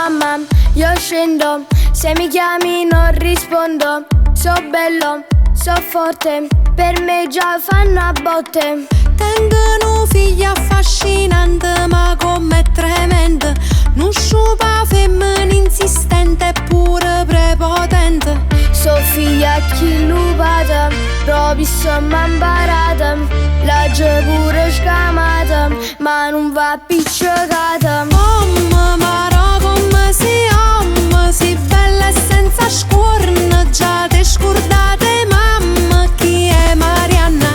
mamma, io scendo, se mi chiami non rispondo. So bello, so forte, per me già fanno a botte. Tengono figli affascinante, ma com'è tremenda. Non sciupa femmina insistente eppure prepotente. So figlia chi lupata, proprio insomma imparata. La pure scamata, ma non va picciocata. Ma come si bella e senza scorneggiate, scordate mamma chi è Marianna.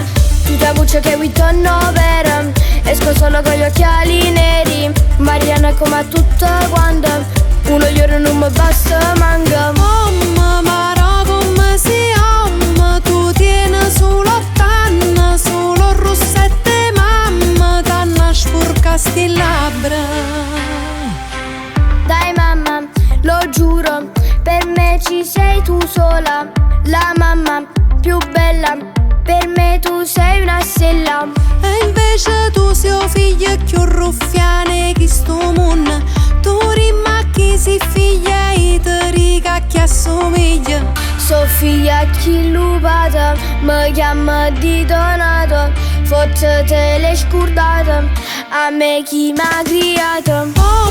Tutta buccia che qui torno per, esco solo con gli occhiali neri. Marianna è come a tutta quanta, uno giorno non mi basta manca. Ma come si ama, tu tieni solo 80, solo rossette mamma, t'hanno sporcasti labbra. Dai mamma, lo giuro, per me ci sei tu sola. La mamma più bella, per me tu sei una stella. E invece tu sei figlia più ruffiane che sto mondo. Tu rimacchi si figlia e ti ricacchi assomiglia. So figlia chi lupata, mi chiama di donato. Forse te l'hai scordata, a me chi m'ha criato. Ma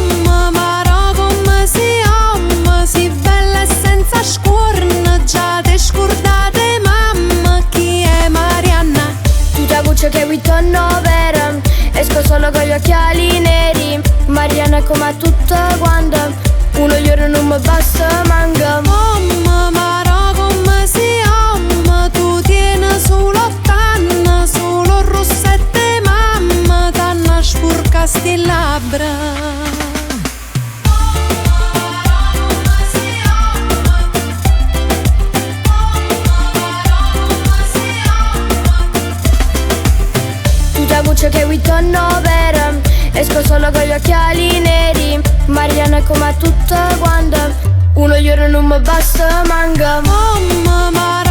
come si ama, si bella e senza scorneggiate, scordate mamma chi è Marianna. Tutta buccia che qui torno per, esco solo con gli occhiali neri. Marianna è come a tutta quanta, uno giorno non mi basta manca. Ma come si ama, tu tieni solo 80, solo rossette mamma, t'hanno sporcasti labbra. Buccia che qui torno per, esco solo con gli occhiali neri. Marianna è come a tutta quanta, uno giorno non mi basta manca. Ma